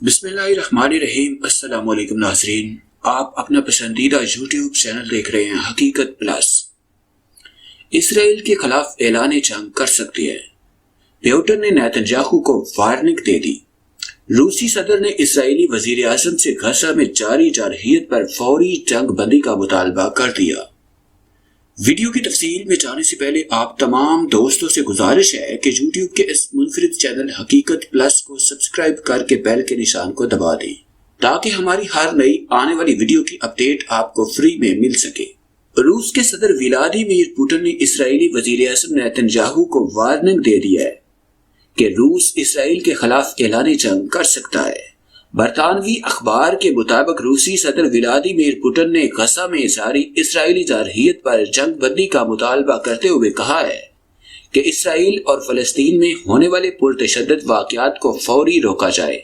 بسم اللہ الرحمن الرحیم۔ السلام علیکم ناظرین، آپ اپنا پسندیدہ یوٹیوب چینل دیکھ رہے ہیں حقیقت پلس۔ اسرائیل کے خلاف اعلان جنگ کر سکتی ہے، پیوٹن نے نیتنیاہو کو وارننگ دے دی۔ روسی صدر نے اسرائیلی وزیر اعظم سے غزہ میں جاری جارحیت پر فوری جنگ بندی کا مطالبہ کر دیا۔ ویڈیو کی تفصیل میں جانے سے پہلے آپ تمام دوستوں سے گزارش ہے کہ یوٹیوب کے اس منفرد چینل حقیقت پلس کو سبسکرائب کر کے بیل کے نشان کو دبا دیں تاکہ ہماری ہر نئی آنے والی ویڈیو کی اپڈیٹ آپ کو فری میں مل سکے۔ روس کے صدر ولادیمیر پوٹن نے اسرائیلی وزیر اعظم نیتنیاہو کو وارننگ دے دی ہے کہ روس اسرائیل کے خلاف اعلان جنگ کر سکتا ہے۔ برطانوی اخبار کے مطابق روسی صدر ولادیمیر پوٹن نے غزہ میں جاری اسرائیلی جارحیت پر جنگ بندی کا مطالبہ کرتے ہوئے کہا ہے کہ اسرائیل اور فلسطین میں ہونے والے پرتشدد واقعات کو فوری روکا جائے،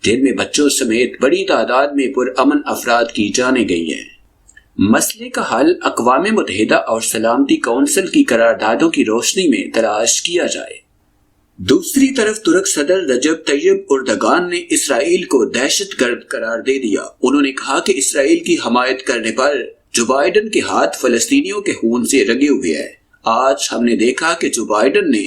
جن میں بچوں سمیت بڑی تعداد میں پرامن افراد کی جانیں گئی ہیں۔ مسئلے کا حل اقوام متحدہ اور سلامتی کونسل کی قراردادوں کی روشنی میں تلاش کیا جائے۔ دوسری طرف ترک صدر رجب طیب اردگان نے اسرائیل کو دہشت گرد قرار دے دیا۔ انہوں نے کہا کہ اسرائیل کی حمایت کرنے پر جو بائیڈن کے ہاتھ فلسطینیوں کے خون سے رنگے ہوئے ہیں۔ آج ہم نے دیکھا کہ جو بائیڈن نے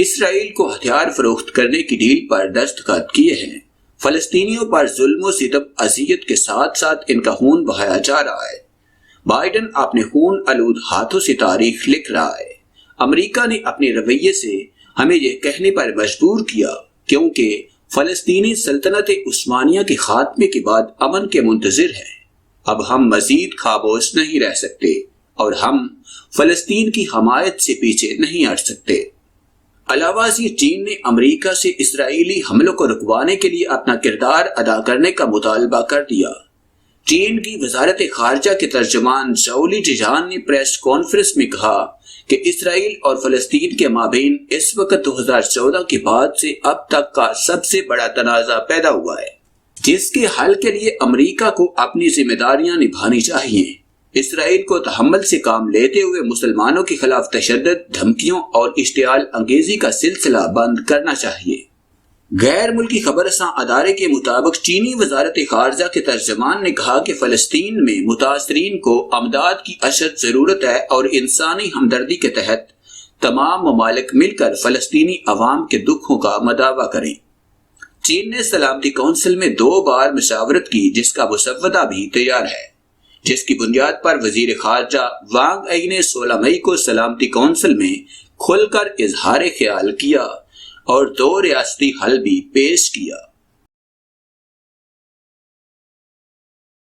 اسرائیل کو ہتھیار فروخت کرنے کی ڈیل پر دستخط کیے ہیں۔ فلسطینیوں پر ظلم و ستم اذیت کے ساتھ ساتھ ان کا خون بہایا جا رہا ہے۔ بائیڈن اپنے خون آلود ہاتھوں سے تاریخ لکھ رہا ہے۔ امریکہ نے اپنے رویے سے ہمیں یہ کہنے پر مجبور کیا کیونکہ فلسطینی سلطنت عثمانیہ کے خاتمے کے بعد امن کے منتظر ہے۔ اب ہم مزید خاموش نہیں رہ سکتے اور ہم فلسطین کی حمایت سے پیچھے نہیں ہٹ سکتے۔ علاوہ ازیں چین نے امریکہ سے اسرائیلی حملوں کو رکوانے کے لیے اپنا کردار ادا کرنے کا مطالبہ کر دیا۔ چین کی وزارت خارجہ کے ترجمان زھاؤ لیجیان نے پریس کانفرنس میں کہا کہ اسرائیل اور فلسطین کے مابین اس وقت 2014 کے بعد سے اب تک کا سب سے بڑا تنازع پیدا ہوا ہے، جس کے حل کے لیے امریکہ کو اپنی ذمہ داریاں نبھانی چاہیے۔ اسرائیل کو تحمل سے کام لیتے ہوئے مسلمانوں کے خلاف تشدد، دھمکیوں اور اشتعال انگیزی کا سلسلہ بند کرنا چاہیے۔ غیر ملکی خبررساں ادارے کے مطابق چینی وزارت خارجہ کے ترجمان نے کہا کہ فلسطین میں متاثرین کو امداد کی اشد ضرورت ہے اور انسانی ہمدردی کے تحت تمام ممالک مل کر فلسطینی عوام کے دکھوں کا مداوع کریں۔ چین نے سلامتی کونسل میں 2 بار مشاورت کی، جس کا مسودہ بھی تیار ہے، جس کی بنیاد پر وزیر خارجہ وانگ ای نے 16 مئی کو سلامتی کونسل میں کھل کر اظہار خیال کیا اور 2 ریاستی حل بھی پیش کیا۔